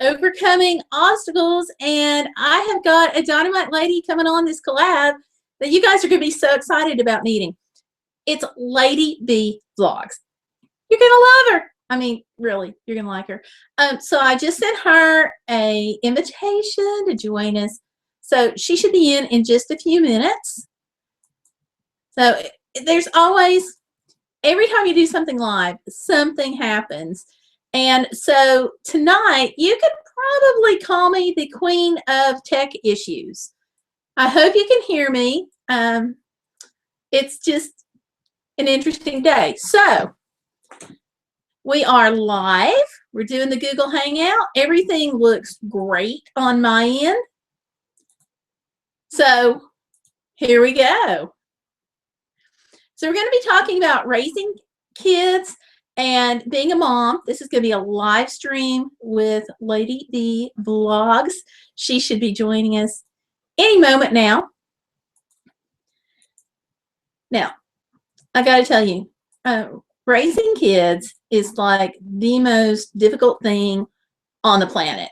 overcoming obstacles, and I have got a dynamite lady coming on this collab that you guys are going to be so excited about meeting. It's Lady B Vlogs. You're going to love her. I mean, really, you're going to like her. So I just sent her a invitation to join us. So she should be in just a few minutes. So there's always, every time you do something live, something happens. And so tonight, you could probably call me the queen of tech issues. I hope you can hear me. It's just an interesting day. So we are live. We're doing the Google Hangout. Everything looks great on my end. So here we go. So we're going to be talking about raising kids and being a mom. This is going to be a live stream with Lady D Vlogs. She should be joining us any moment now. Now, I got to tell you, raising kids is like the most difficult thing on the planet.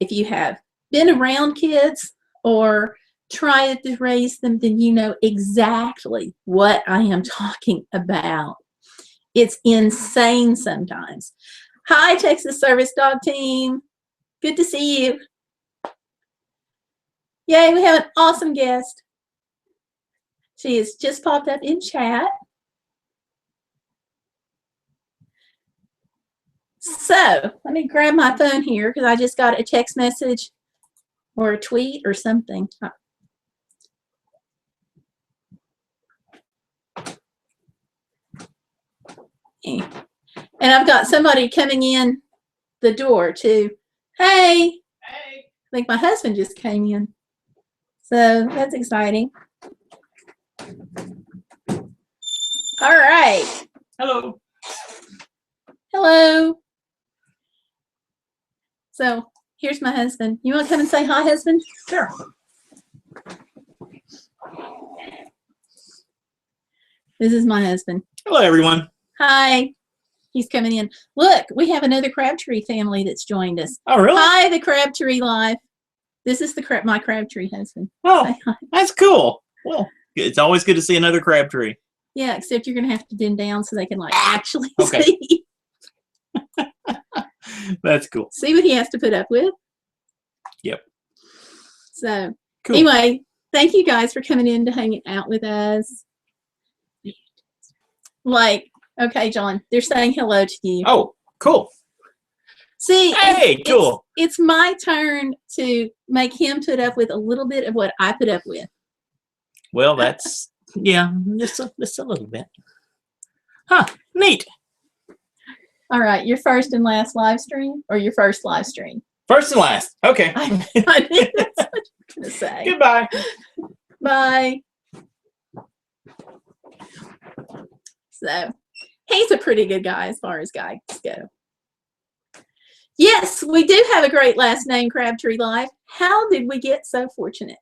If you have been around kids or tried to raise them, then you know exactly what I am talking about. It's insane sometimes. Hi, Texas Service Dog team. Good to see you. Yay, we have an awesome guest. She has just popped up in chat. So let me grab my phone here because I just got a text message or a tweet or something. And I've got somebody coming in the door too. Hey. Hey. I think my husband just came in. So that's exciting. All right. Hello. Hello. So here's my husband. You want to come and say hi, husband? Sure. This is my husband. Hello, everyone. Hi. He's coming in. Look, we have another Crabtree family that's joined us. Oh, really? Hi, the Crabtree Live. This is my Crabtree husband. Oh, that's cool. Well, it's always good to see another Crabtree. Yeah, except you're going to have to dim down so they can like actually okay. see. That's cool. See what he has to put up with? Yep. So, cool. Anyway, thank you guys for coming in to hang out with us. Like, okay, John, they're saying hello to you. Oh, cool. See, hey, cool. It's my turn to make him put up with a little bit of what I put up with. Well, that's, yeah, just a little bit. Huh, neat. All right, your first and last live stream or your first live stream? First and last. Okay. I knew that's what you were going to say. Goodbye. Bye. So, he's a pretty good guy as far as guys go. Yes, we do have a great last name, Crabtree Live. How did we get so fortunate?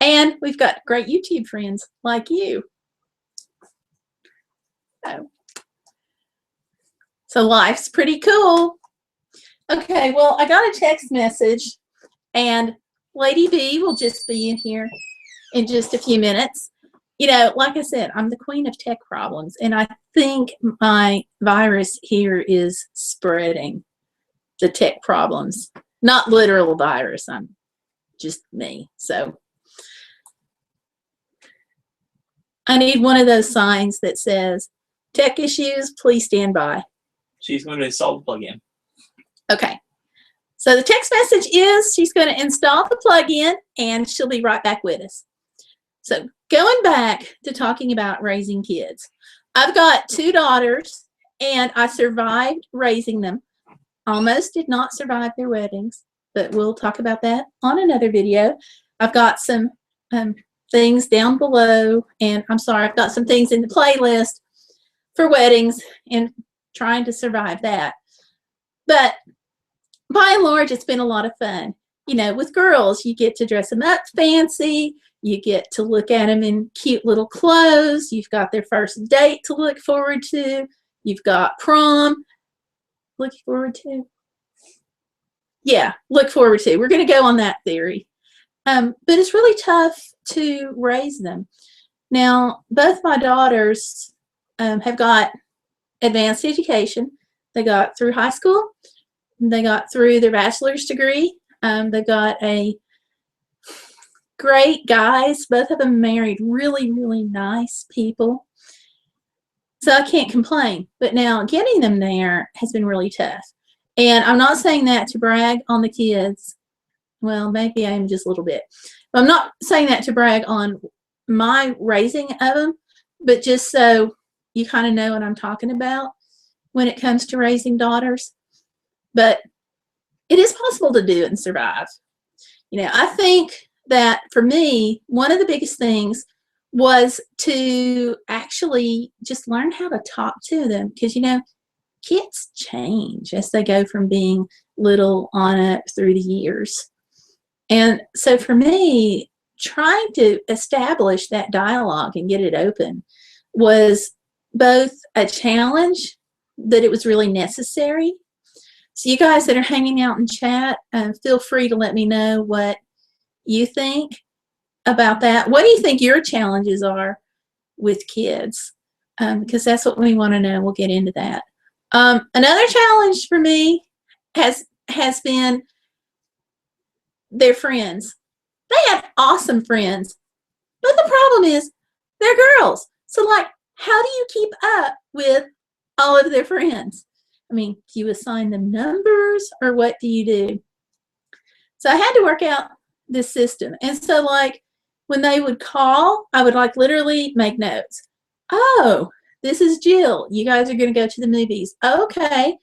And we've got great YouTube friends like you. So life's pretty cool. Okay, well, I got a text message, and Lady B will just be in here in just a few minutes. You know, like I said, I'm the queen of tech problems, and I think my virus here is spreading the tech problems. Not literal virus, I'm just me. So I need one of those signs that says, tech issues, please stand by. She's going to install the plugin. Okay. So the text message is she's going to install the plugin, and she'll be right back with us. So going back to talking about raising kids, I've got 2 daughters, and I survived raising them. Almost did not survive their weddings, but we'll talk about that on another video. I've got some things down below, and I'm sorry, I've got some things in the playlist for weddings and trying to survive that. But by and large, it's been a lot of fun. You know, with girls, you get to dress them up fancy. You get to look at them in cute little clothes. You've got their first date to look forward to. You've got prom. Looking forward to. yeah, look forward to. We're going to go on that theory. But it's really tough to raise them. Now, both my daughters have got advanced education. They got through high school. They got through their bachelor's degree. They got a great guys. Both of them married really, really nice people. So I can't complain. But now getting them there has been really tough. And I'm not saying that to brag on the kids. Well, maybe I am just a little bit. But I'm not saying that to brag on my raising of them, but just so you kind of know what I'm talking about when it comes to raising daughters. But it is possible to do it and survive. You know, I think that for me, one of the biggest things was to actually just learn how to talk to them, because, you know, kids change as they go from being little on up through the years. And so for me, trying to establish that dialogue and get it open was both a challenge, that it was really necessary. So you guys that are hanging out in chat, feel free to let me know what you think about that. What do you think your challenges are with kids? Because that's what we want to know. We'll get into that. Another challenge for me has been their friends. They have awesome friends, but the problem is they're girls. So, like, how do you keep up with all of their friends? I mean, do you assign them numbers, or what do you do? So I had to work out this system. And so, like, when they would call, I would, like, literally make notes. Oh, this is Jill. You guys are going to go to the movies. Okay.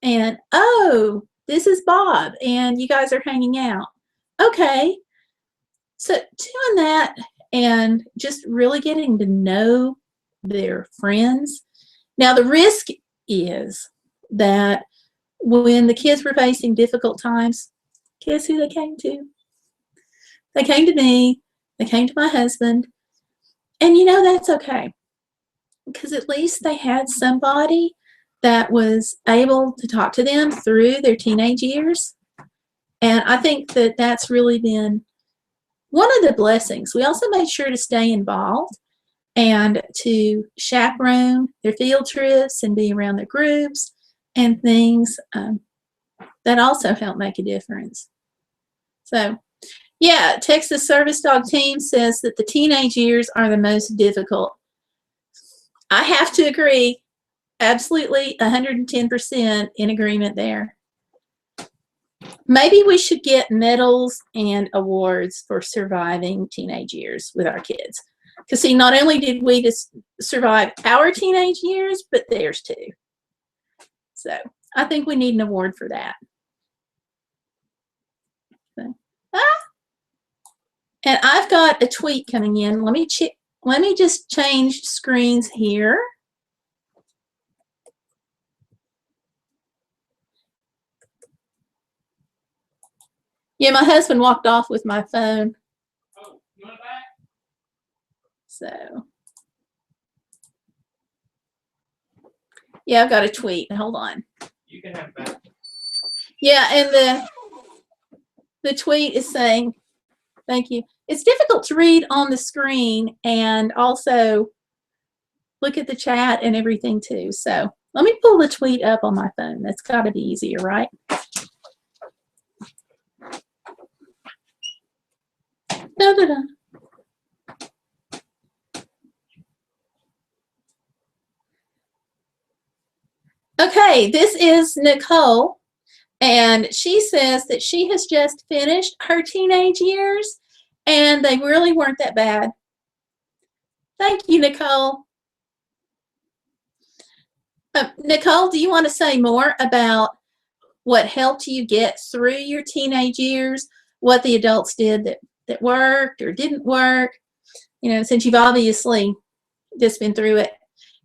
And, oh, this is Bob, and you guys are hanging out. Okay. So doing that and just really getting to know their friends. Now, the risk is that when the kids were facing difficult times, guess who they came to? They came to me. They came to my husband. And, you know, that's okay, because at least they had somebody that was able to talk to them through their teenage years. And I think that that's really been one of the blessings. We also made sure to stay involved and to chaperone their field trips and be around their groups and things. That also helped make a difference. So, yeah, TexasServiceDog team says that the teenage years are the most difficult. I have to agree. Absolutely 110% in agreement there. Maybe we should get medals and awards for surviving teenage years with our kids. Because, see, not only did we just survive our teenage years, but theirs too. So I think we need an award for that. So, and I've got a tweet coming in. Let me just change screens here. Yeah, my husband walked off with my phone. Oh, you want it back? So, yeah, I've got a tweet. Hold on. You can have it back. Yeah, and the tweet is saying, thank you. It's difficult to read on the screen and also look at the chat and everything too. So let me pull the tweet up on my phone. That's got to be easier, right? Da-da-da. Okay, this is Nicole, and she says that she has just finished her teenage years, and they really weren't that bad. Thank you, Nicole. Nicole, do you want to say more about what helped you get through your teenage years, what the adults did that worked or didn't work? You know, since you've obviously just been through it,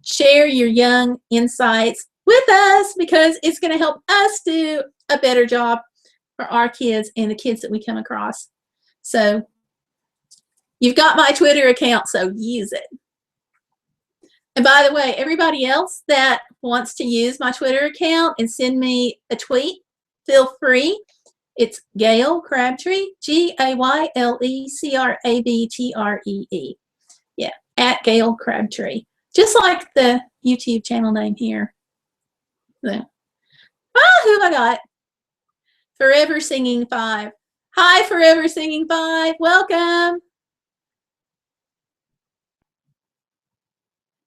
share your young insights with us, because it's going to help us do a better job for our kids and the kids that we come across. So you've got my Twitter account, so use it. And by the way, everybody else that wants to use my Twitter account and send me a tweet, feel free. It's Gayle Crabtree, GayleCrabtree. Yeah, at Gayle Crabtree. Just like the YouTube channel name here. So, who have I got? Forever Singing 5. Hi, Forever Singing 5. Welcome.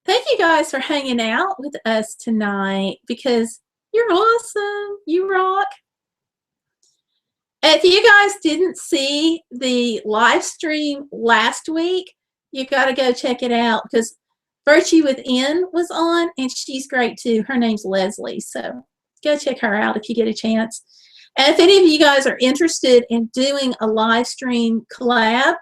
Thank you guys for hanging out with us tonight because you're awesome. You rock. If you guys didn't see the live stream last week, you got to go check it out because Virtue Within was on, and she's great too. Her name's Leslie, so go check her out if you get a chance. And if any of you guys are interested in doing a live stream collab,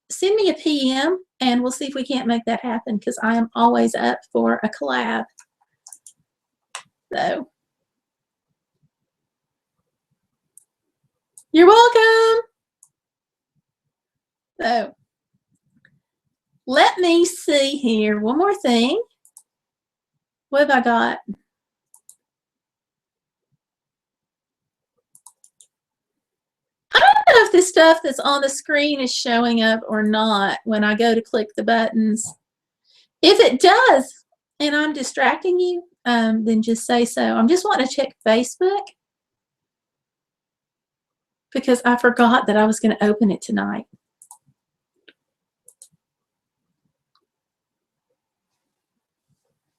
send me a PM, and we'll see if we can't make that happen because I am always up for a collab. So, you're welcome. So, let me see here. One more thing. What have I got? I don't know if the stuff that's on the screen is showing up or not when I go to click the buttons. If it does, and I'm distracting you, then just say so. I'm just wanting to check Facebook because I forgot that I was going to open it tonight.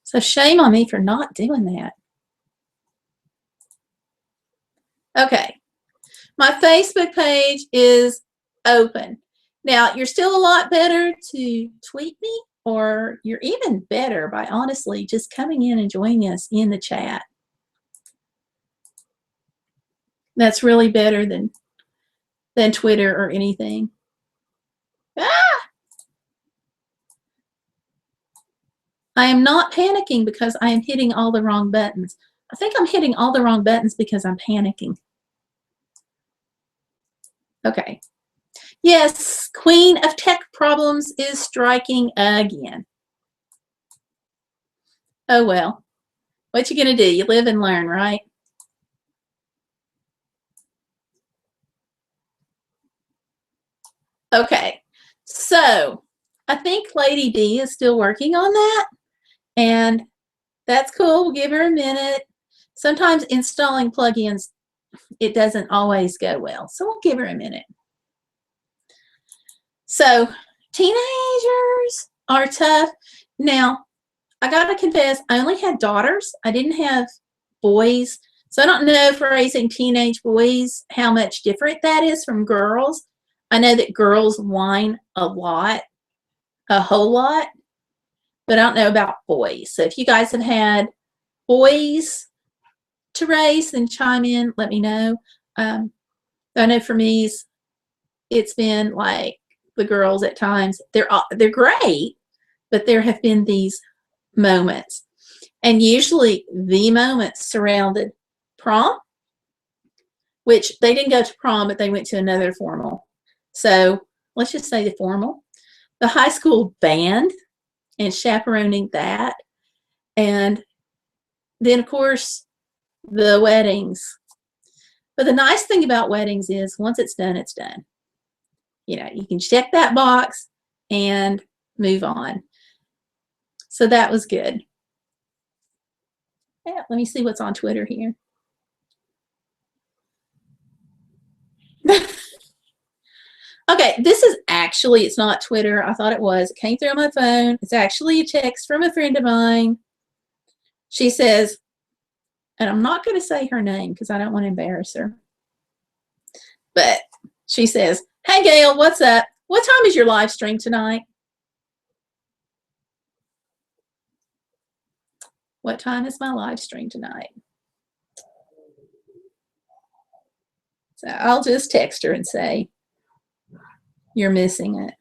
So shame on me for not doing that. Okay. My Facebook page is open. Now, you're still a lot better to tweet me, or you're even better by honestly just coming in and joining us in the chat. That's really better than Twitter or anything. I am not panicking because I am hitting all the wrong buttons. I think I'm hitting all the wrong buttons because I'm panicking. Okay. Yes, Queen of Tech Problems is striking again. Oh, well. What you gonna do? You live and learn, right? Okay. So, I think Lady D is still working on that. And that's cool. We'll give her a minute. Sometimes installing plugins, it doesn't always go well. So we'll give her a minute. So teenagers are tough. Now, I got to confess, I only had daughters. I didn't have boys. So I don't know for raising teenage boys how much different that is from girls. I know that girls whine a lot, a whole lot, but I don't know about boys. So if you guys have had boys to raise, then chime in, let me know. I know for me, it's been like the girls at times. They're great, but there have been these moments, and usually the moments surrounded prom, which they didn't go to prom, but they went to another formal. So let's just say the formal, the high school band, and chaperoning that, and then of course the weddings. But the nice thing about weddings is once it's done, it's done. You know, you can check that box and move on. So that was good. Yeah, let me see what's on Twitter here. Okay, this is actually, it's not Twitter. I thought it was. It came through on my phone. It's actually a text from a friend of mine. She says, and I'm not going to say her name because I don't want to embarrass her. But she says, "Hey, Gayle, what's up? What time is your live stream tonight?" What time is my live stream tonight? So I'll just text her and say, "You're missing it."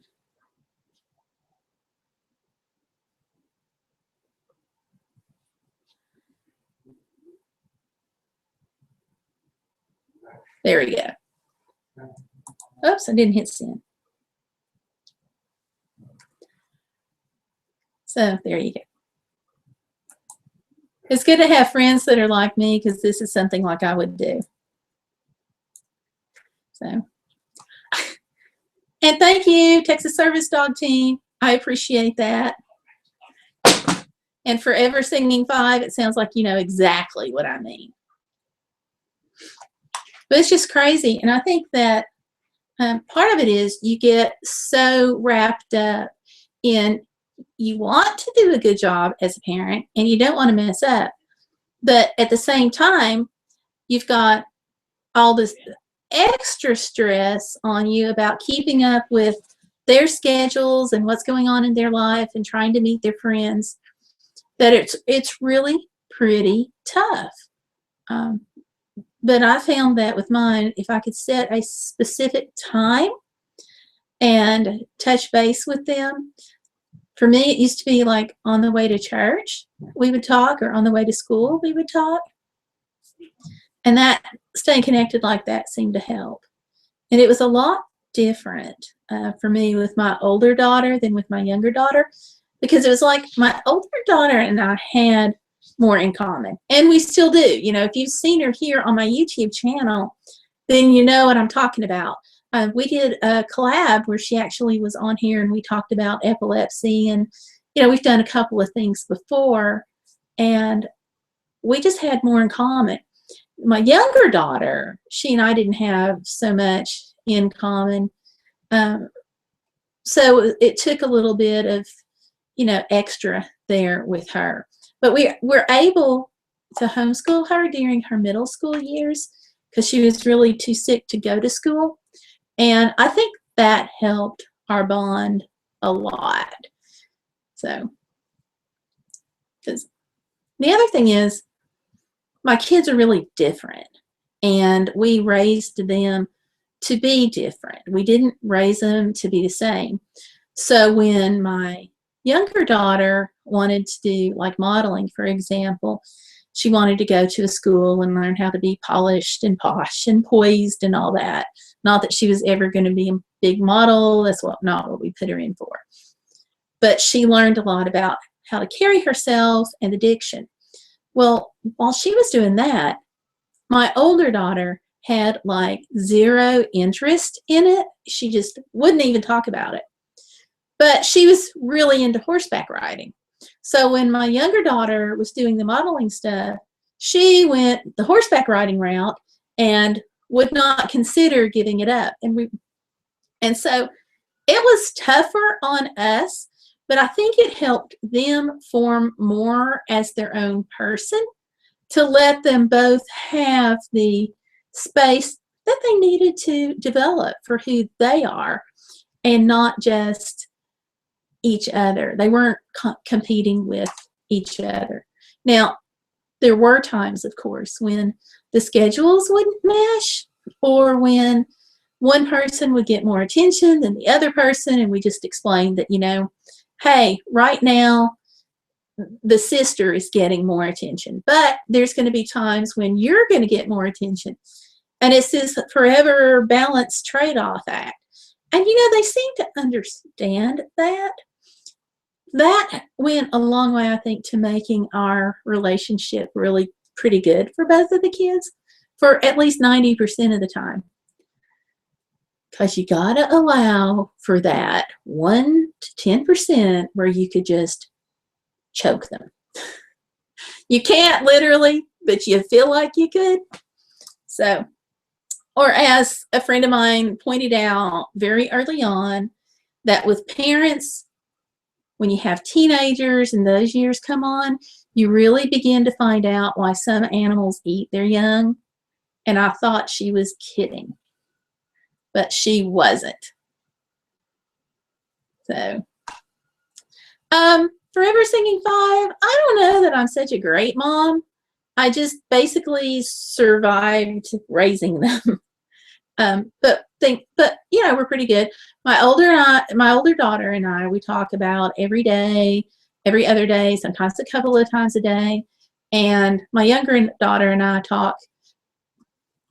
There we go. Oops, I didn't hit send. So there you go. It's good to have friends that are like me because this is something like I would do. So, and thank you, Texas Service Dog team. I appreciate that. And Forever Singing 5, it sounds like you know exactly what I mean. But it's just crazy. And I think that part of it is you get so wrapped up in you want to do a good job as a parent and you don't want to mess up. But at the same time, you've got all this extra stress on you about keeping up with their schedules and what's going on in their life and trying to meet their friends, that it's really pretty tough. But I found that with mine, if I could set a specific time and touch base with them, for me, it used to be like on the way to church, we would talk, or on the way to school, we would talk. And that staying connected like that seemed to help. And it was a lot different for me with my older daughter than with my younger daughter, because it was like my older daughter and I had more in common. And we still do. You know, if you've seen her here on my YouTube channel, then you know what I'm talking about. We did a collab where she actually was on here and we talked about epilepsy, and, you know, we've done a couple of things before and we just had more in common. My younger daughter, she and I didn't have so much in common. So it took a little bit of, you know, extra there with her. But we're able to homeschool her during her middle school years because she was really too sick to go to school. And I think that helped our bond a lot. So, because the other thing is, my kids are really different, and we raised them to be different. We didn't raise them to be the same. So when my younger daughter wanted to do like modeling, for example, she wanted to go to a school and learn how to be polished and posh and poised and all that. Not that she was ever going to be a big model. That's not what we put her in for. But she learned a lot about how to carry herself and the diction. Well, while she was doing that, my older daughter had like zero interest in it. She just wouldn't even talk about it. But she was really into horseback riding. So when my younger daughter was doing the modeling stuff, she went the horseback riding route and would not consider giving it up. And so it was tougher on us, but I think it helped them form more as their own person, to let them both have the space that they needed to develop for who they are and not just each other. They weren't competing with each other. Now, there were times, of course, when the schedules wouldn't mesh, or when one person would get more attention than the other person, and we just explained that, you know, hey, right now the sister is getting more attention, but there's going to be times when you're going to get more attention. And it's this forever balanced trade-off act. And, you know, they seem to understand that. That went a long way, I think, to making our relationship really pretty good for both of the kids for at least 90% of the time. Because you got to allow for that 1 to 10% where you could just choke them. You can't literally, but you feel like you could. So, or as a friend of mine pointed out very early on, that with parents, when you have teenagers and those years come on, you really begin to find out why some animals eat their young. And I thought she was kidding, but she wasn't. So, Forever Singing 5, I don't know that I'm such a great mom. I just basically survived raising them. But you know, we're pretty good. My older daughter and I, we talk about every day, every other day, sometimes a couple of times a day. And my younger daughter and I talk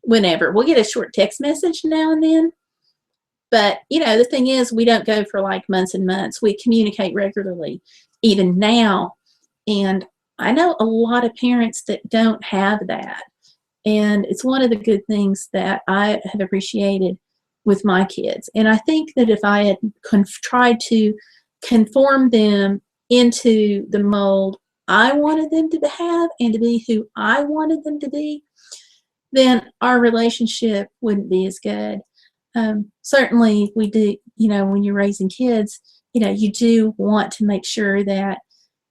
whenever. We'll get a short text message now and then. But, you know, the thing is, we don't go for like months and months. We communicate regularly, even now. And I know a lot of parents that don't have that. And it's one of the good things that I have appreciated with my kids. And I think that if I had tried to conform them into the mold I wanted them to have and to be who I wanted them to be, then our relationship wouldn't be as good. Certainly we do, when you're raising kids, you do want to make sure that,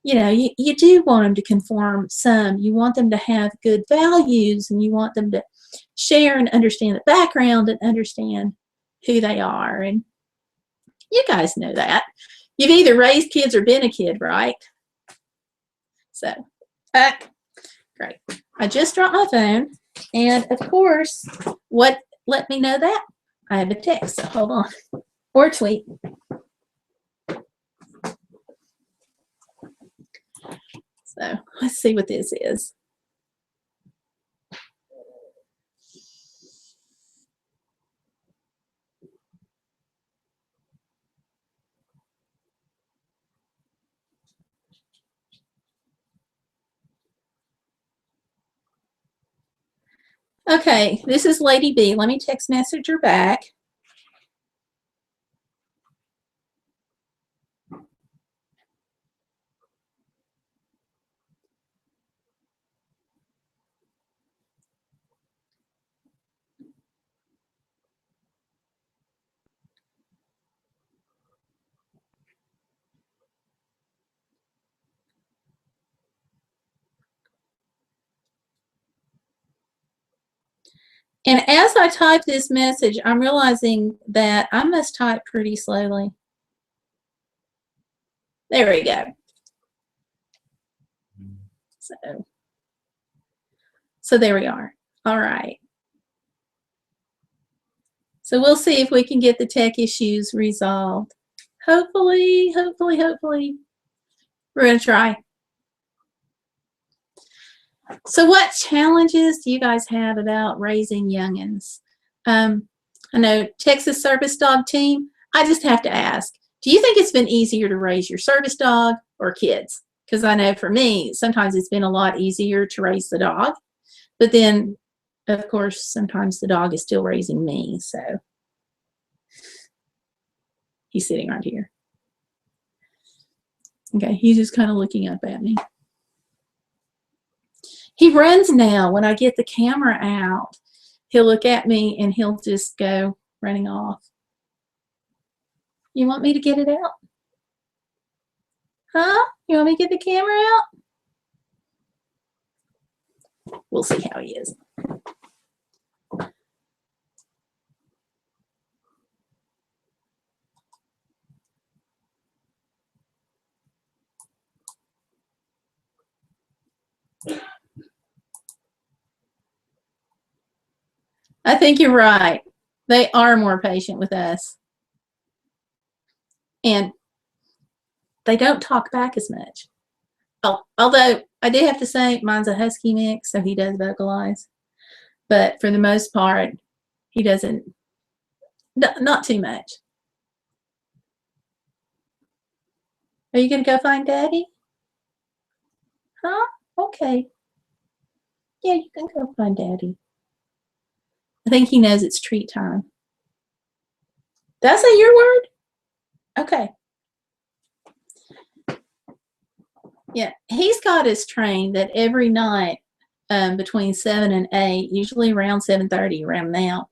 you do want them to conform some. You want them to have good values, and you want them to share and understand the background and understand who they are. And you guys know that. You've either raised kids or been a kid, right? So, great. I just dropped my phone. And of course, what let me know that? I have a text, so hold on. Or a tweet. So let's see what this is. Okay, this is Lady B. Let me text message her back. And as I type this message, I'm realizing that I must type pretty slowly. There we go. So there we are. All right. So we'll see if we can get the tech issues resolved. Hopefully. We're going to try. So what challenges do you guys have about raising youngins? I know Texas Service Dog team, I just have to ask, do you think it's been easier to raise your service dog or kids? Because I know for me, sometimes it's been a lot easier to raise the dog. But then, of course, sometimes the dog is still raising me. So he's sitting right here. Okay, he's just kind of looking up at me. He runs now. When I get the camera out, he'll look at me and he'll just go running off. You want me to get it out? Huh? You want me to get the camera out? We'll see how he is. I think you're right. They are more patient with us. And they don't talk back as much. Oh, although I do have to say mine's a husky mix, so he does vocalize. But for the most part, he doesn't, not too much. Are you going to go find Daddy? Huh? Okay. Yeah, you can go find Daddy. I think he knows it's treat time. Did I say your word? Okay. Yeah, he's got us trained that every night between 7 and 8, usually around 7:30, around now,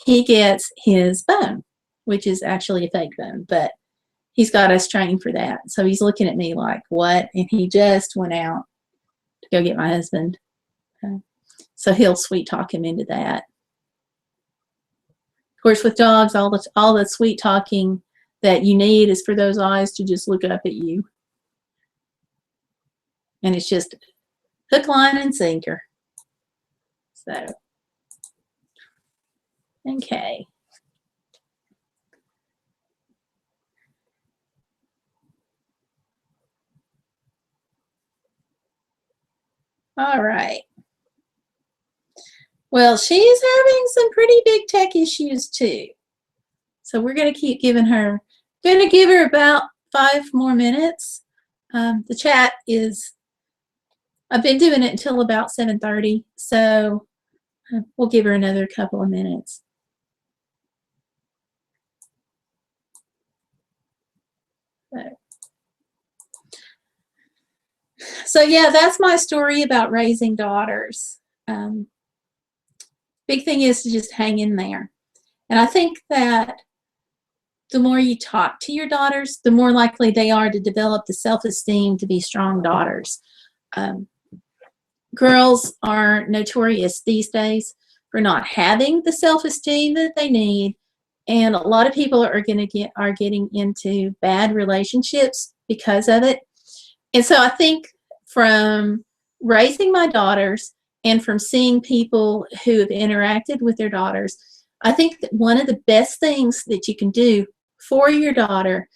he gets his bone, which is actually a fake bone, but he's got us trained for that. So he's looking at me like, what? And he just went out to go get my husband. So he'll sweet talk him into that. Of course, with dogs, all the sweet talking that you need is for those eyes to just look up at you. And it's just hook, line, and sinker. So, okay. All right. Well, she's having some pretty big tech issues too. So we're going to keep giving her, going to give her about 5 more minutes. The chat is, I've been doing it until about 7:30. So we'll give her another couple of minutes. So yeah, that's my story about raising daughters. Big thing is to just hang in there. And I think that the more you talk to your daughters, the more likely they are to develop the self-esteem to be strong daughters. Girls are notorious these days for not having the self-esteem that they need, and a lot of people are getting into bad relationships because of it. And so I think from raising my daughters and from seeing people who have interacted with their daughters, I think that one of the best things that you can do for your daughter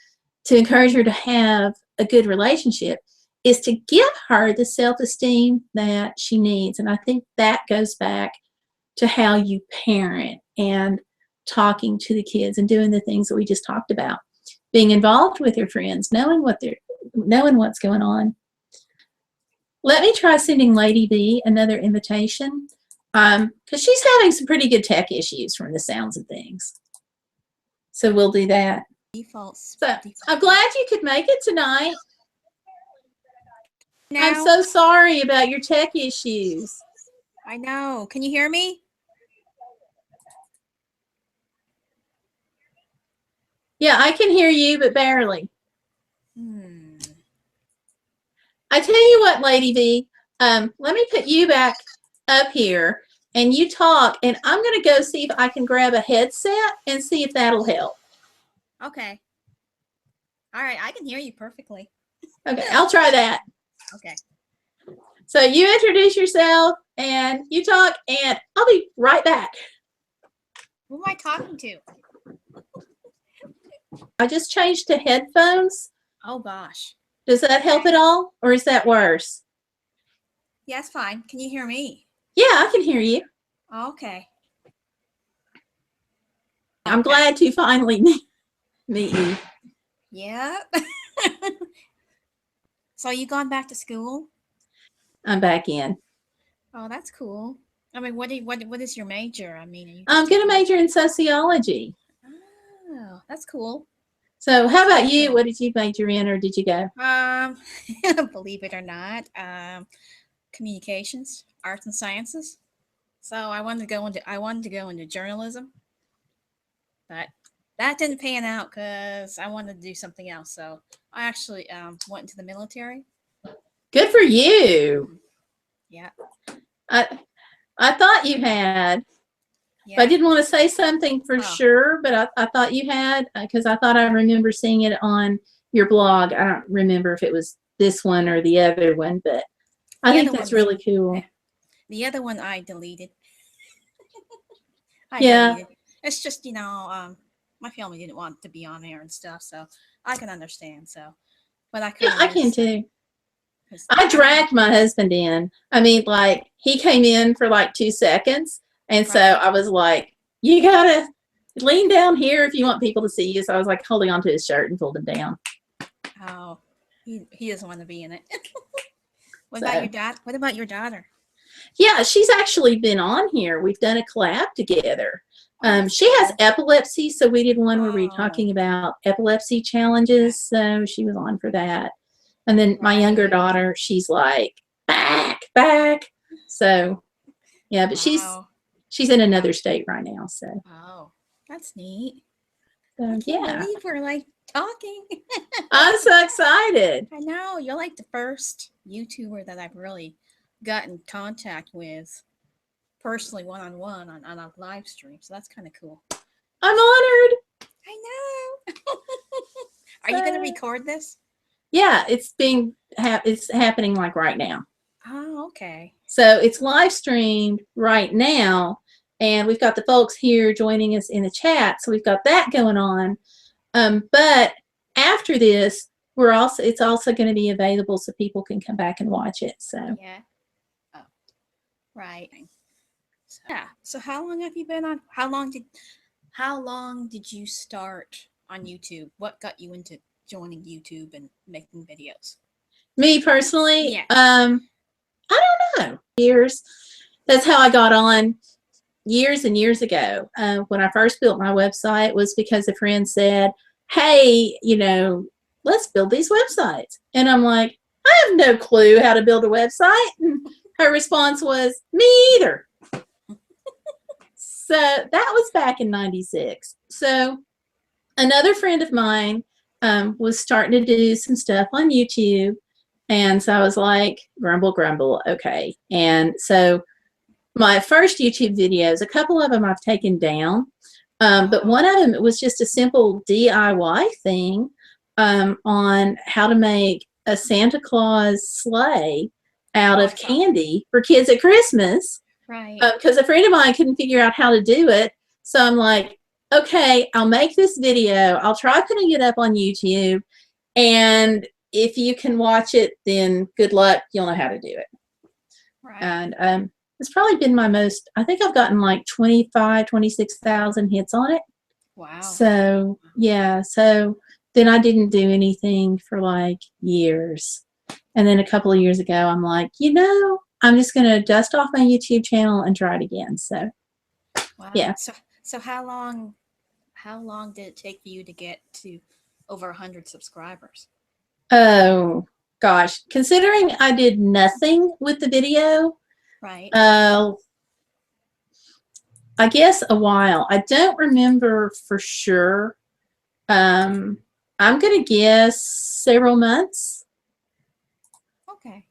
to encourage her to have a good relationship is to give her the self-esteem that she needs. And I think that goes back to how you parent and talking to the kids and doing the things that we just talked about. Being involved with your friends, knowing what's going on. Let me try sending Lady B another invitation, because she's having some pretty good tech issues from the sounds of things. So we'll do that. So I'm glad you could make it tonight. No. I'm so sorry about your tech issues. I know. Can you hear me? Yeah, I can hear you, but barely. I tell you what, Lady V, let me put you back up here and you talk, and I'm going to go see if I can grab a headset and see if that'll help. Okay. All right. I can hear you perfectly. Okay, I'll try that. Okay. So you introduce yourself and you talk, and I'll be right back. Who am I talking to? I just changed to headphones. Oh, gosh. Does that help at all, or is that worse? Yeah, it's fine. Can you hear me? Yeah, I can hear you. Okay. I'm glad to finally meet you. Yeah. So you gone back to school? I'm back in. Oh, that's cool. I mean, what is your major? I mean, I'm going to major in sociology. Oh, that's cool. So how about you? What did you major in, or did you go? Believe it or not, communications, arts and sciences. So I wanted to go into journalism, but that didn't pan out because I wanted to do something else. So I actually went into the military. Good for you. Yeah. I thought you had. Yeah. I didn't want to say something for sure, but I thought you had, because I thought I remember seeing it on your blog. I don't remember if it was this one or the other one, but I think that's really cool. The other one I deleted. Yeah. It's just, my family didn't want to be on there and stuff, so I can understand. So, but I can too. I dragged my husband in. I mean, like, he came in for like 2 seconds. And so I was like, you got to lean down here if you want people to see you. So I was like holding onto his shirt and pulled him down. Oh, he doesn't want to be in it. What about your dad? What about your daughter? Yeah, she's actually been on here. We've done a collab together. She has epilepsy, so we did one where we were talking about epilepsy challenges. So she was on for that. And then my younger daughter, she's like, back. So, yeah, but she's in another state right now. So. Oh, that's neat. So, I can't believe we're like talking. I'm so excited. I know. You're like the first YouTuber that I've really gotten contact with personally one-on-one on a live stream. So that's kind of cool. I'm honored. I know. Are you going to record this? Yeah, it's happening like right now. Oh, okay. So it's live streamed right now, and we've got the folks here joining us in the chat. So we've got that going on. But after this, it's also going to be available so people can come back and watch it. So yeah. Oh, right. So, yeah. So how long have you been on? How long did you start on YouTube? What got you into joining YouTube and making videos? Me personally, yeah. I don't know. Years. That's how I got on years and years ago. When I first built my website was because a friend said, hey, let's build these websites. And I'm like, I have no clue how to build a website. And her response was, me either. So that was back in 96. So another friend of mine was starting to do some stuff on YouTube. And so I was like, grumble, grumble. Okay. And so my first YouTube videos, a couple of them I've taken down. But one of them, it was just a simple DIY thing on how to make a Santa Claus sleigh out of candy for kids at Christmas. Right. Because a friend of mine couldn't figure out how to do it. So I'm like, okay, I'll make this video. I'll try putting it up on YouTube. And if you can watch it, then good luck. You'll know how to do it. Right. And it's probably been my most, I think I've gotten like 26,000 hits on it. Wow. So, yeah. So then I didn't do anything for like years. And then a couple of years ago, I'm like, I'm just going to dust off my YouTube channel and try it again. So, wow. Yeah. So how long did it take you to get to over 100 subscribers? Oh, gosh. Considering I did nothing with the video, right. I guess a while. I don't remember for sure. I'm going to guess several months. Okay.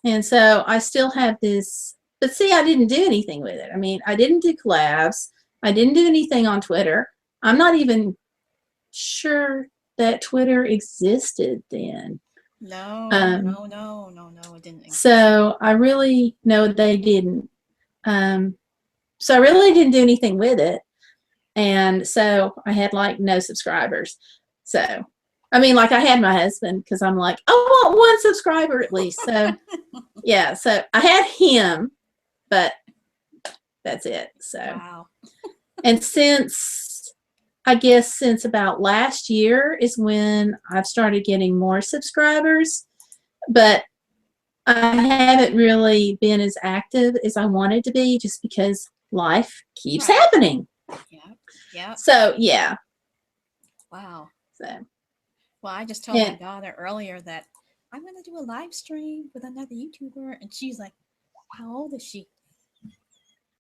And so I still have this, but see, I didn't do anything with it. I mean, I didn't do collabs. I didn't do anything on Twitter. I'm not even sure that Twitter existed then. No, it didn't exist. So I really know they didn't. So I really didn't do anything with it. And so I had like no subscribers. So, I mean, like I had my husband because I'm like, I want one subscriber at least. So, yeah. So I had him, but that's it. So, Wow. and since about last year is when I've started getting more subscribers, but I haven't really been as active as I wanted to be just because life keeps happening. Yeah. Yeah. So, yeah. Wow. So, well, I just told my daughter earlier that I'm going to do a live stream with another YouTuber. And she's like, how old is she?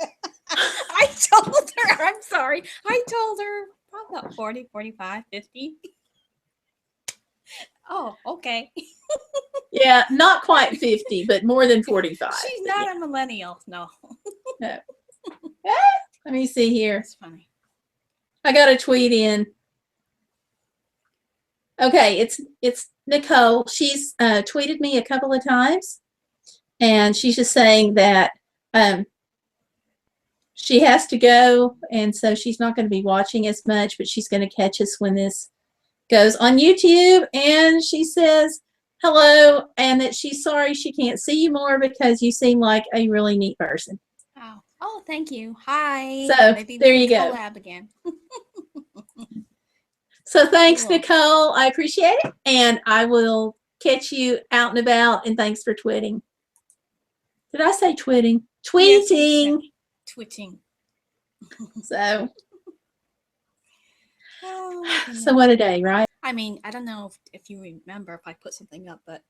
I told her, I'm sorry. I told her probably about 40, 45, 50. Oh, okay. yeah, not quite 50, but more than 45. She's not a millennial. No. No. Let me see here. That's funny. I got a tweet in. Okay, it's Nicole. She's tweeted me a couple of times, and she's just saying that she has to go, and so she's not going to be watching as much, but she's going to catch us when this goes on YouTube. And she says hello, and that she's sorry she can't see you more because you seem like a really neat person. Oh, thank you. Hi. So maybe there you go. Collab again. So thanks, Cool. Nicole. I appreciate it. And I will catch you out and about. And thanks for twitting. Did I say twitting? Tweeting. Yes, twitching. So. Oh, So what a day, right? I mean, I don't know if you remember if I put something up, but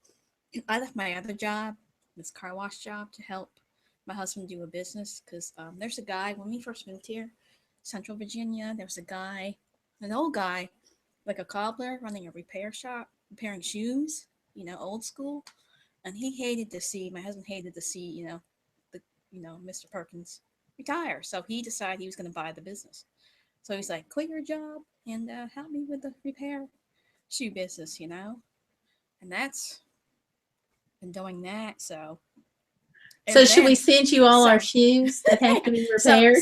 I left my other job, this car wash job, to help my husband do a business because there's a guy, when we first moved here, Central Virginia, there was a guy, an old guy, like a cobbler running a repair shop, repairing shoes, old school. And he hated to see, my husband hated to see, Mr. Perkins retire. So he decided he was going to buy the business. So he's like, quit your job and help me with the repair shoe business, And that's been doing that. So should we send you all our shoes that have to be repaired?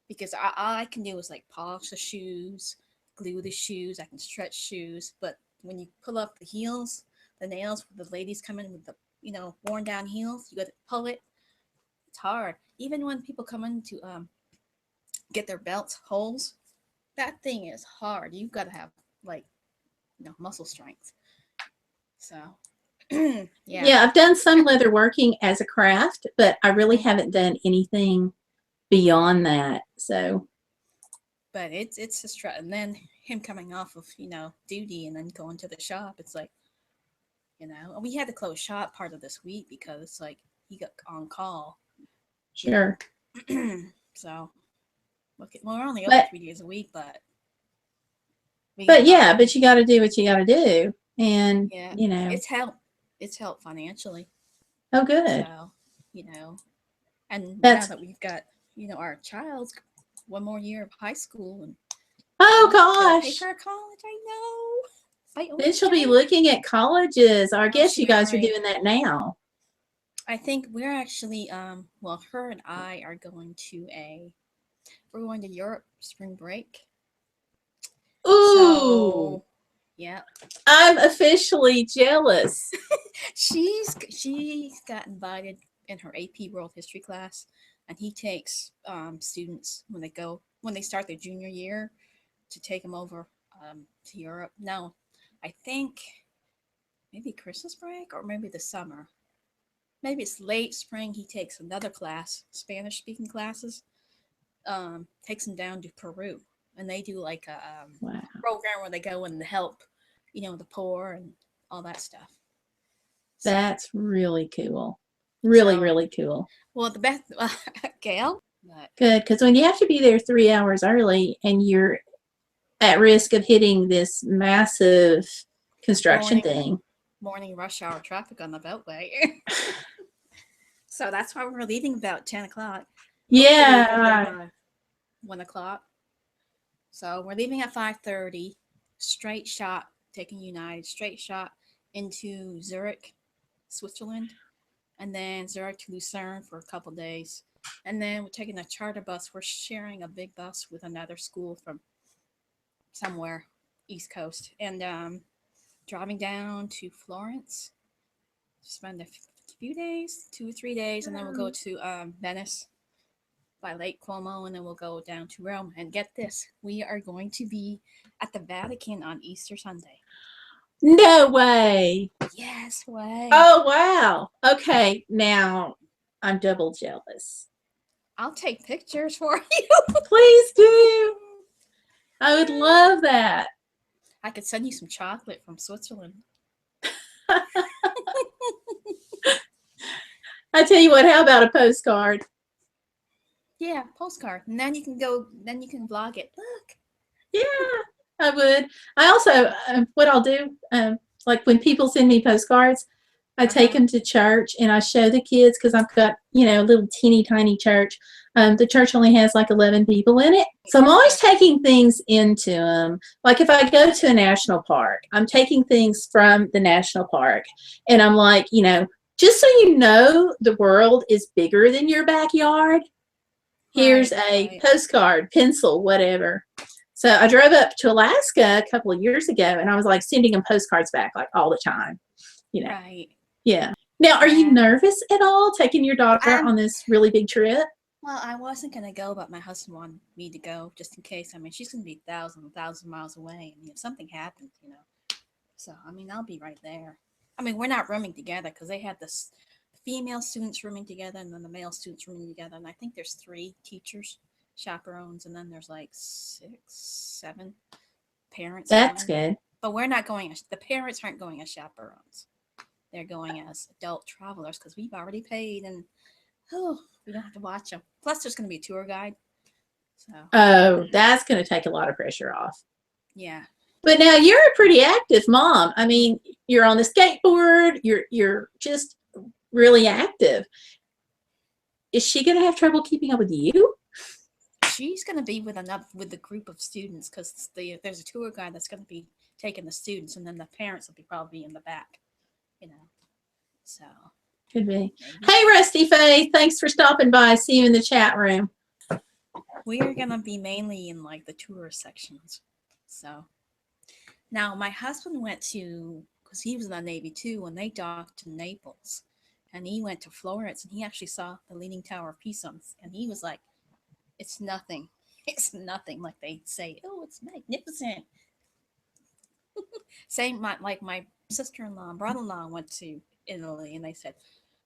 Because all I can do is like polish the shoes, glue the shoes. I can stretch shoes. But when you pull up the heels, the nails, the ladies come in with the, worn down heels, you got to pull it. It's hard. Even when people come in to get their belts holes, that thing is hard. You've got to have muscle strength. So yeah, I've done some leather working as a craft, but I really haven't done anything beyond that. So But it's a stress. And then him coming off of, duty and then going to the shop, it's like, and we had to close shop part of this week because it's like he got on call. Sure. So, okay, well, we're only open But 3 days a week, but yeah, but you got to do what you got to do, and yeah, you know. It's helped financially. Oh, good. So, and now That's that we've got, our child's one more year of high school and oh gotta pay gosh. for her college. I know. Then she'll be looking at colleges. I guess you guys are right. doing that now. I think we're actually well, her and I are going to we're going to Europe spring break. Ooh, So yeah. I'm officially jealous. She's got invited in her AP World History class, and he takes students when they start their junior year to take them over to Europe. Now, I think maybe Christmas break or maybe the summer. Maybe it's late spring. He takes another class, Spanish speaking classes. Takes them down to Peru, and they do like a Wow. program where they go and help, the poor and all that stuff. So, That's really cool. Really cool. well, the best, Gail. But Good, because when you have to be there 3 hours early and you're at risk of hitting this massive construction thing. morning rush hour traffic on the Beltway. So that's why we're leaving about 10 o'clock. Yeah. 1 o'clock. So we're leaving at 5:30. Straight shot, taking United. Straight shot into Zurich, Switzerland, and then Zurich to Lucerne for a couple days. And then we're taking a charter bus. We're sharing a big bus with another school from somewhere East Coast, and driving down to Florence. Spend a few days, 2 or 3 days, and then we'll go to Venice by Lake Como, and then we'll go down to Rome. And get this, we are going to be at the Vatican on Easter Sunday. No way. Yes, way. Oh, wow. Okay, now I'm double jealous. I'll take pictures for you. Please do. I would love that. I could send you some chocolate from Switzerland. I tell you what, how about a postcard? Yeah, postcard. And then you can vlog it. Look. Yeah, I would. I also, what I'll do, like when people send me postcards, I take them to church and I show the kids because I've got, a little teeny tiny church. The church only has like 11 people in it. So I'm always taking things into them. Like if I go to a national park, I'm taking things from the national park. And I'm like, just so you know, the world is bigger than your backyard. Here's a postcard, pencil, whatever. So I drove up to Alaska a couple of years ago and I was like sending them postcards back like all the time, Right. Yeah. Now, are you nervous at all taking your daughter on this really big trip? Well, I wasn't going to go, but my husband wanted me to go just in case. I mean, she's going to be 1,000 miles away. I mean, if something happens, So, I mean, I'll be right there. I mean, we're not rooming together because they had the female students rooming together and then the male students rooming together. And I think there's 3 teachers, chaperones, and then there's like 6, 7 parents. That's good. But we're not going, the parents aren't going as chaperones. They're going as adult travelers because we've already paid and we don't have to watch them. Plus, there's going to be a tour guide. So. Oh, that's going to take a lot of pressure off. Yeah. But now you're a pretty active mom. I mean, you're on the skateboard. You're just really active. Is she going to have trouble keeping up with you? She's going to be with the group of students because there's a tour guide that's going to be taking the students, and then the parents will probably in the back. So could be. Hey, Rusty Faye, thanks for stopping by. See you in the chat room. We are gonna be mainly in like the tourist sections. So now my husband went to, because he was in the Navy too, when they docked to Naples, and he went to Florence and he actually saw the Leaning Tower of Pisa, and he was like, "It's nothing. It's nothing." Like they say, "Oh, it's magnificent." Same like my sister-in-law and brother-in-law went to Italy and they said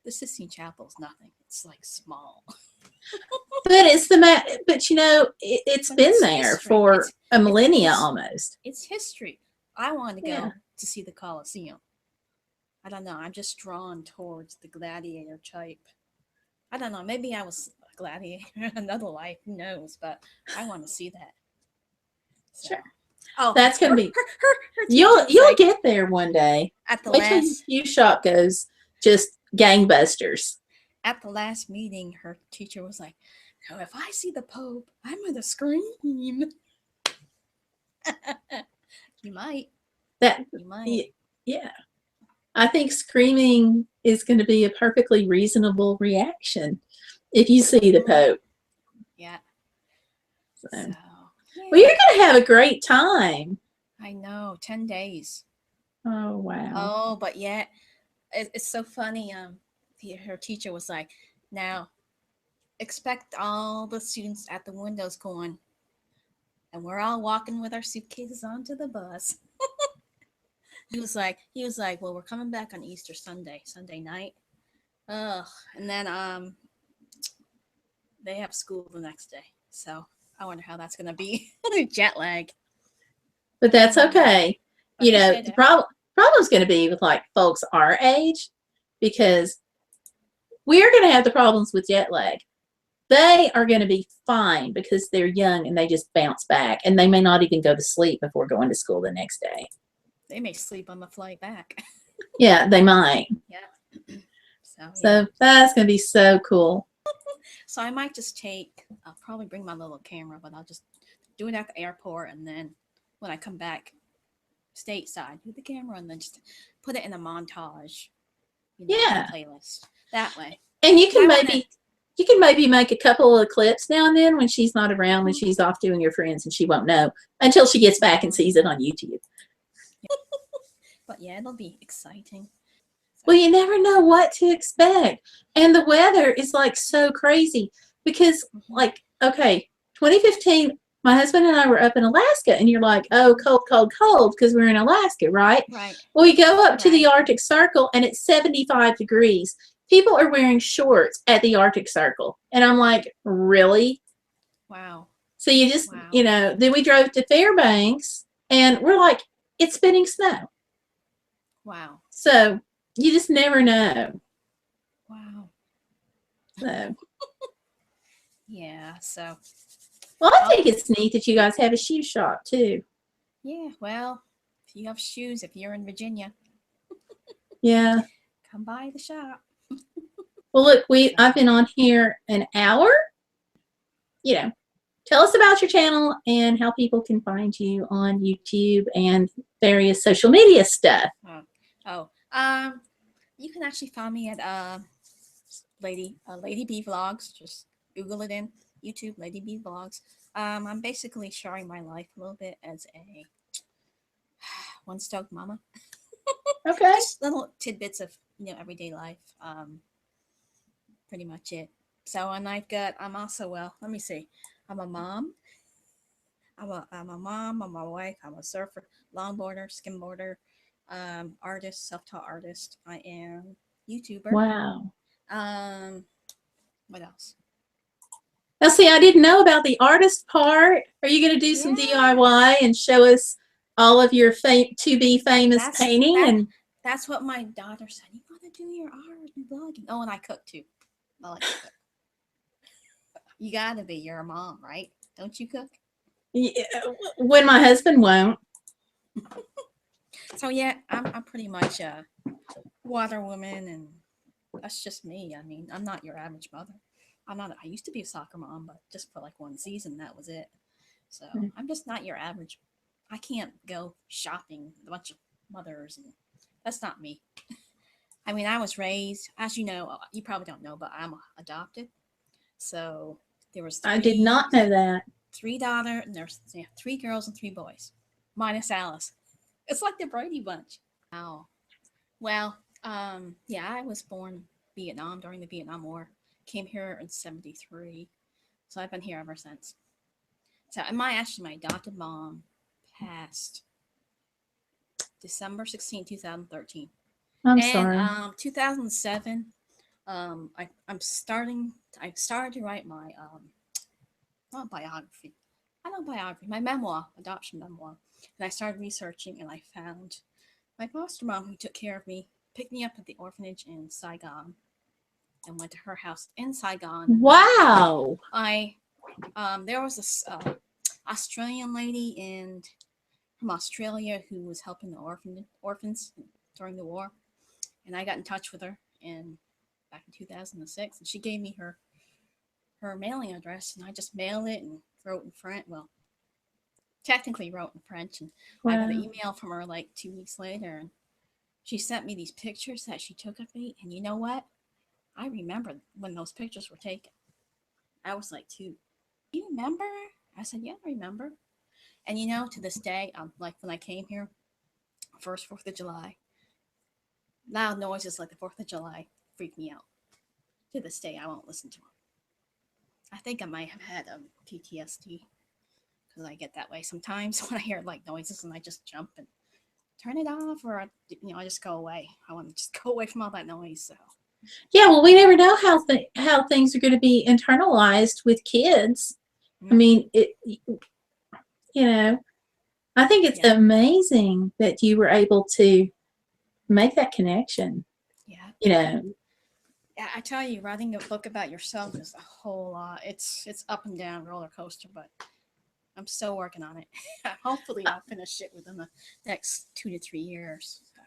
the Sistine Chapel is nothing. It's like small. But it's but you know, it's But been it's there history. for a millennia it's- almost. It's history. I want to Yeah. go to see the Colosseum. I don't know. I'm just drawn towards the gladiator type. I don't know. Maybe I was a gladiator in another life. Who knows? But I want to see that. So. Sure. Oh, That's gonna be. her You'll teacher was like, get there one day. at the Wait till your last shoe shop goes just gangbusters. at the last meeting. Her teacher was like, "Now, if I see the Pope, I'm gonna scream." You might. That You might. yeah. I think screaming is going to be a perfectly reasonable reaction if you see the Pope. Yeah. So. So, Well, you're going to have a great time. I know, 10 days. Oh, wow. Oh, but yet, it's so funny. Her teacher was like, "Now, expect all the students at the windows going, and we're all walking with our suitcases onto the bus." He was like, "Well, we're coming back on Easter Sunday night." Ugh, and then they have school the next day, so I wonder how that's gonna be. Jet lag. But that's okay. But You he know, said the it. problem's going to be with like folks our age because we're going to have the problems with jet lag. They are going to be fine because they're young and they just bounce back and they may not even go to sleep before going to school the next day. They may sleep on the flight back. Yeah, they might. Yeah. So that's going to be so cool. So I might just I'll probably bring my little camera, but I'll just do it at the airport. And then when I come back stateside, do the camera and then just put it in a montage, Yeah. playlist that way. And you can maybe make a couple of clips now and then when she's not around, when she's off doing her friends, and she won't know until she gets back and sees it on YouTube. But yeah, it'll be exciting. Well, you never know what to expect. And the weather is like so crazy because like, okay, 2015, my husband and I were up in Alaska and you're like, oh, cold, cold, cold because we're in Alaska, right? Right. Well, we go up to the Arctic Circle and it's 75 degrees. People are wearing shorts at the Arctic Circle. And I'm like, really? Wow. So you just, then we drove to Fairbanks and we're like, it's spitting snow. Wow. So you just never know. Wow. So. Yeah, so. Well, I think it's neat that you guys have a shoe shop too. Yeah, well, if you have shoes, if you're in Virginia. Yeah. Come by the shop. Well, look, I've been on here an hour. Tell us about your channel and how people can find you on YouTube and various social media stuff. You can actually find me at Lady B Vlogs. Just Google it in YouTube, Lady B Vlogs. I'm basically sharing my life a little bit as a one-stoked mama. Okay. Just little tidbits of everyday life. Pretty much it. So, and I'm also, let me see. I'm a mom. I'm a mom. I'm a wife. I'm a surfer, longboarder, skimboarder, artist, self-taught artist. I am YouTuber. Wow. What else? Now, see, I didn't know about the artist part. Are you going to do some DIY and show us all of your to-be famous painting? That's what my daughter said. You want to do your art and blogging? Oh, and I cook too. I like to cook. You gotta be. You're a mom, right? Don't you cook? Yeah, when my husband won't. So yeah, I'm pretty much a water woman, and that's just me. I mean, I'm not your average mother. I used to be a soccer mom, but just for like one season, that was it. So I'm just not your average. I can't go shopping with a bunch of mothers, and that's not me. I mean, I was raised, as you know, you probably don't know, but I'm adopted. So there was I did not know that. 3 daughters, and there's 3 girls and 3 boys, minus Alice. It's like the Brady Bunch. Wow. Well, I was born in Vietnam during the Vietnam War. Came here in '73, so I've been here ever since. So, and my adopted mom passed December 16, 2013. I'm sorry. 2007, I started to write my not biography. I know biography, my memoir, adoption memoir. And I started researching and I found my foster mom who took care of me, picked me up at the orphanage in Saigon and went to her house in Saigon. Wow. There was this Australian lady from Australia who was helping the orphans during the war. And I got in touch with her back in 2006, and she gave me her mailing address, and I just mailed it and wrote in French. Well, technically wrote in French, and I got an email from her like 2 weeks later, and she sent me these pictures that she took of me. And you know what? I remember when those pictures were taken. I was like 2. You remember? I said, yeah, I remember. And you know, to this day, like when I came here, first 4th of July, loud noises like the 4th of July freak me out. To this day, I won't listen to them. I think I might have had PTSD because I get that way sometimes when I hear like noises and I just jump and turn it off, or I just go away. I want to just go away from all that noise. So Yeah, well, we never know how things are going to be internalized with kids. I mean, I think it's amazing that you were able to make that connection. Yeah. Yeah, I tell you, writing a book about yourself is a whole lot. It's up and down roller coaster, but I'm still working on it. Hopefully, I'll finish it within the next 2 to 3 years. So.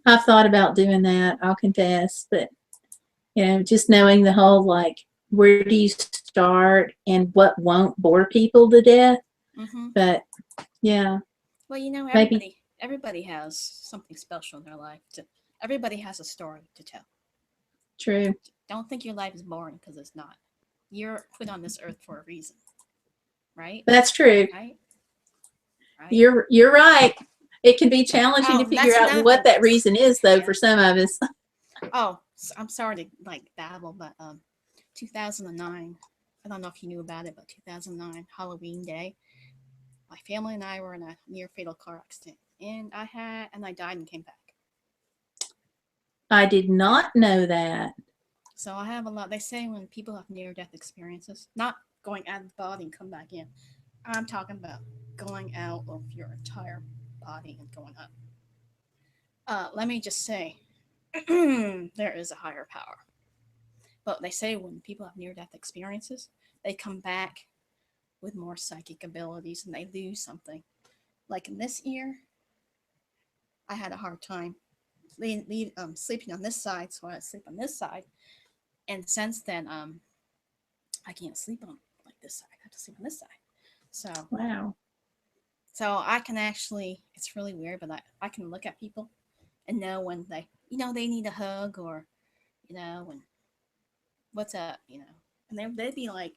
I've thought about doing that, I'll confess, but just knowing the whole like where do you start and what won't bore people to death. But yeah. Well, everybody has something special in their life. Everybody has a story to tell. True. Don't think your life is boring, because it's not. You're put on this earth for a reason, right? That's true. Right. You're right. It can be challenging to figure out what that reason is, though, for some of us. Oh, I'm sorry to babble, but 2009. I don't know if you knew about it, but 2009 Halloween Day, my family and I were in a near fatal car accident, and I died and came back. I did not know that. So I have a lot. They say when people have near-death experiences, not going out of the body and come back in. I'm talking about going out of your entire body and going up. Let me just say, there is a higher power. But they say when people have near-death experiences, they come back with more psychic abilities and they lose something. Like in this year, I had a hard time sleeping on this side, so I sleep on this side. And since then, I can't sleep on like this side. I have to sleep on this side. So wow. So I can actually, it's really weird, but I can look at people and know when they need a hug, or when what's up, and they'd be like,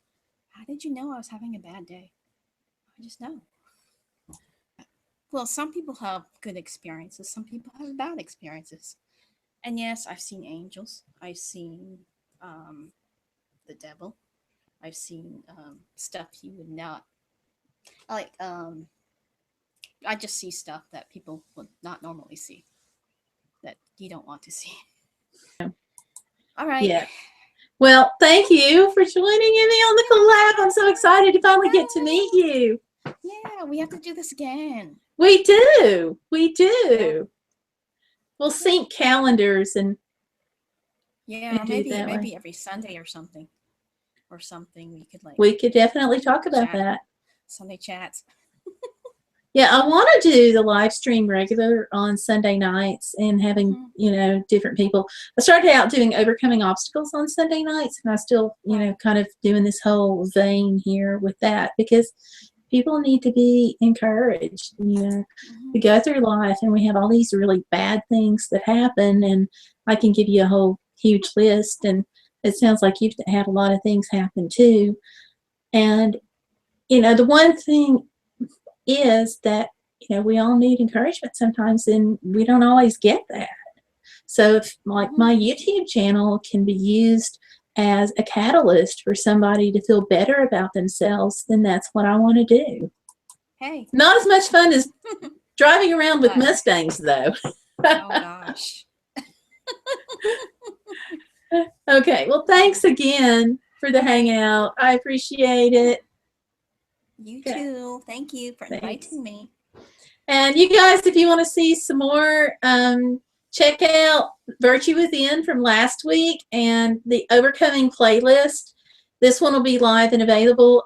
"How did you know I was having a bad day?" I just know. Well, some people have good experiences. Some people have bad experiences. And yes, I've seen angels. I've seen the devil. I've seen stuff you would not like. I just see stuff that people would not normally see, that you don't want to see. All right. Yeah. Well, thank you for joining me on the collab. I'm so excited to finally get to meet you. Yeah, we have to do this again. We do. Yeah. We'll sync calendars and maybe every Sunday or something. We could definitely talk about that. Sunday chats. Yeah, I want to do the live stream regular on Sunday nights and having, different people. I started out doing overcoming obstacles on Sunday nights, and I still, kind of doing this whole vein here with that, because people need to be encouraged, to go through life, and we have all these really bad things that happen, and I can give you a whole huge list, and it sounds like you've had a lot of things happen too. And, the one thing is that we all need encouragement sometimes, and we don't always get that. So if like my YouTube channel can be used as a catalyst for somebody to feel better about themselves, then that's what I want to do. Hey, not as much fun as driving around with Mustangs, though. Oh gosh. Okay, well, thanks again for the hangout. I appreciate it. You Okay. too. Thank you for Thanks. inviting me. And you guys, if you want to see some more, check out Virtue Within from last week and the Overcoming playlist. This one will be live and available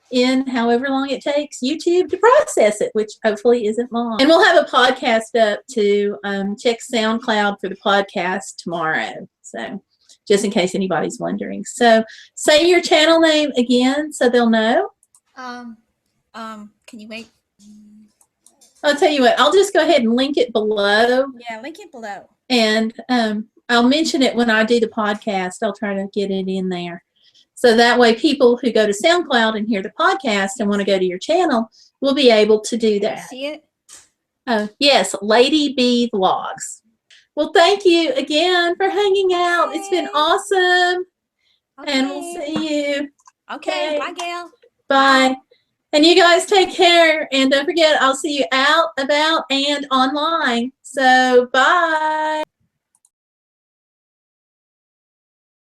in however long it takes YouTube to process it, which hopefully isn't long. And we'll have a podcast up to check SoundCloud for the podcast tomorrow. So just in case anybody's wondering. So say your channel name again so they'll know. Can you wait? I'll tell you what, I'll just go ahead and link it below. Yeah, link it below. And I'll mention it when I do the podcast. I'll try to get it in there. So that way people who go to SoundCloud and hear the podcast and want to go to your channel will be able to do Can you that. see it? Yes, Lady B Vlogs. Well, thank you again for hanging out. It's been Yay. awesome. Okay. And we'll see you. Okay. Okay. Bye, Gail. Bye. And you guys take care. And don't forget, I'll see you out, about, and online. So bye.